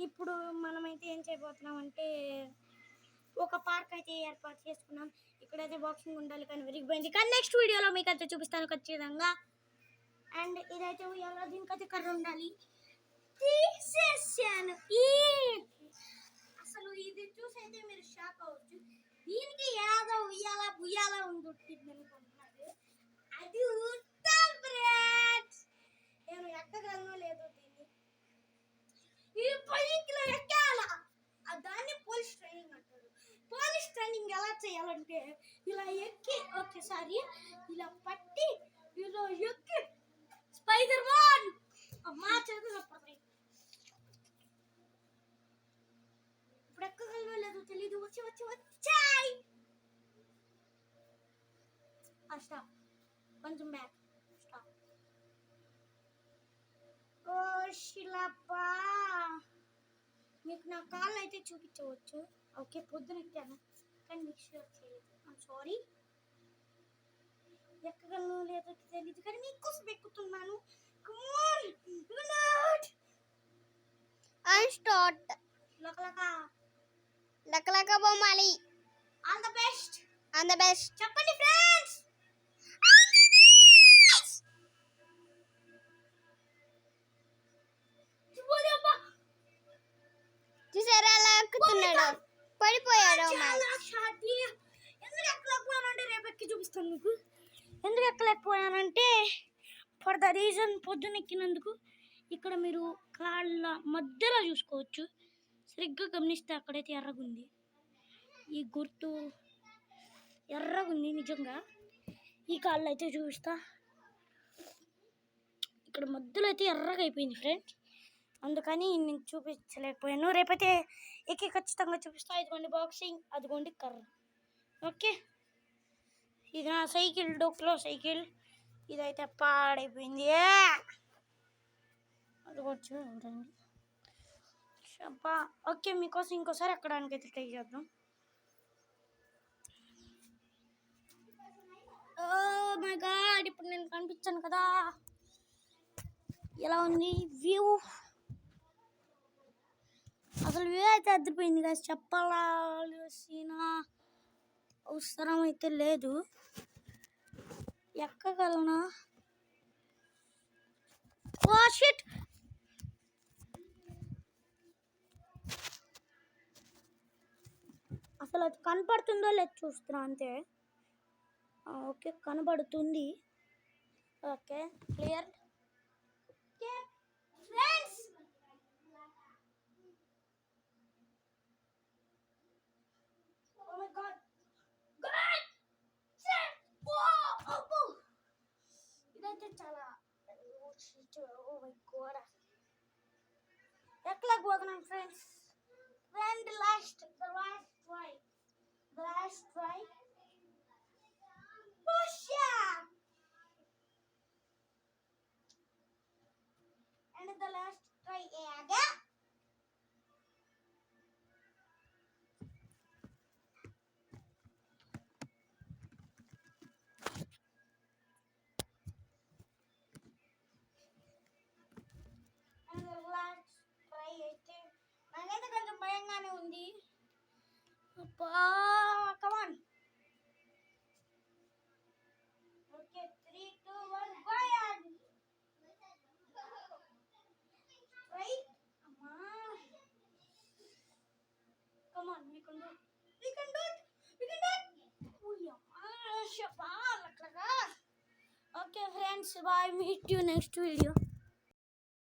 ఇప్పుడు మనమైతే ఏం చేయబోతున్నామంటే ఒక పార్క్ అయితే ఏర్పాటు చేసుకున్నాం. ఇక్కడైతే బాక్సింగ్ ఉండాలి కానీ విరిగిపోయింది, కానీ నెక్స్ట్ వీడియోలో మీకు అయితే చూపిస్తాను ఖచ్చితంగా. అండ్ ఇదైతే ఉయ్యాల, దీనికైతే కర్ర ఉండాలి. తీసేసాను. అసలు ఇది చూసైతే మీరు షాక్ అవ్వచ్చు. దీనికి ఏదో ఉయ్యాల బుయ్యాల ఉంటుంది అనుకుంటున్నారు. అది ఉత్తమ్ ఫ్రెండ్స్. నేను ఎక్కగలను లేదో దీన్ని ఈ పైకి ఎక్కాల. దాన్ని పోలీస్ ట్రైనింగ్ అంటారు. పోలీస్ ట్రైనింగ్ ఎలా చేయాలంటే ఇలా ఎక్కి ఒకేసారి ఇలా పట్టి ఇలా ఎక్కి స్పైడర్ మ్యాన్ అమ్మా చేతులు పడతాయి. ఇప్పుడు ఎక్కగలవో లేదో తెలీదు. వచ్చి వచ్చి వచ్చాయి. స్టాప్, కొంచెం బ్యాక్, స్టాప్. ఓ శిలపా, మీకు నా కాళ్ళు అయితే చూపించవచ్చు. ఓకే, పొద్దున ఎక్కాను కానీ మీకు షూర్ చేయలేదు. I'm sorry. ఎక్కగలను లేదో తెలీదు కానీ మీకోసం ఎక్కుతున్నాను. లక బొమ్మాలి. All the best. All the best. చెప్పండి ఫ్రెండ్స్. చూసారా అలా ఎక్కుతున్నాడు, పడిపోయాడు. ఎందుకు ఎక్కలేకపోయానంటే రేపు ఎక్కి చూపిస్తాను మీకు. ఎందుకు ఎక్కలేకపోయానంటే ఫర్ ద రీజన్ పొద్దున ఎక్కినందుకు. ఇక్కడ మీరు కాళ్ళ మధ్యలో చూసుకోవచ్చు. సరిగ్గా గమనిస్తే అక్కడైతే ఎర్రగుంది. ఈ గుర్తు ఎర్రగుంది నిజంగా. ఈ కాళ్ళు అయితే చూపిస్తా. ఇక్కడ మధ్యలో అయితే ఎర్రగా అయిపోయింది ఫ్రెండ్స్. అందుకని నేను చూపించలేకపోయాను. రేపైతే ఎక్కి ఖచ్చితంగా చూపిస్తా. ఇదిగోండి బాక్సింగ్, అదిగోండి కర్ర. ఓకే, ఇది నా సైకిల్, డొక్లో సైకిల్. ఇదైతే పాడైపోయింది. అది చూడండి. ఓకే, మీకోసం ఇంకోసారి ఎక్కడానికి అయితే ట్రై చేద్దాం. ఓ మై గాడ్, ఇప్పుడు నేను కనిపించాను కదా. ఎలా ఉంది వ్యూ? అసలు వ్యూ అయితే అదిరిపోయింది కదా. చెప్పాల్సిన అవసరం అయితే లేదు. ఎక్కగలనా? ఓ షిట్, అసలు అది కనపడుతుందో లేదు చూస్తున్నా అంతే. ఓకే, కనబడుతుంది. Okay, clear. Friends, oh my god, ఇదైతే చాలా ఓ మై గాడ్ ఎక్కలేకపోతున్నాం friends. And last try. Push up. And the last try again. And the last try అయితే నాకైతే కొంచెం భయంగానే ఉంది. కమాన్. Okay, 3, 2, 1 fire. రైట్ అమ్మా, come on, we can do it. Okay friends, bye, meet you next video.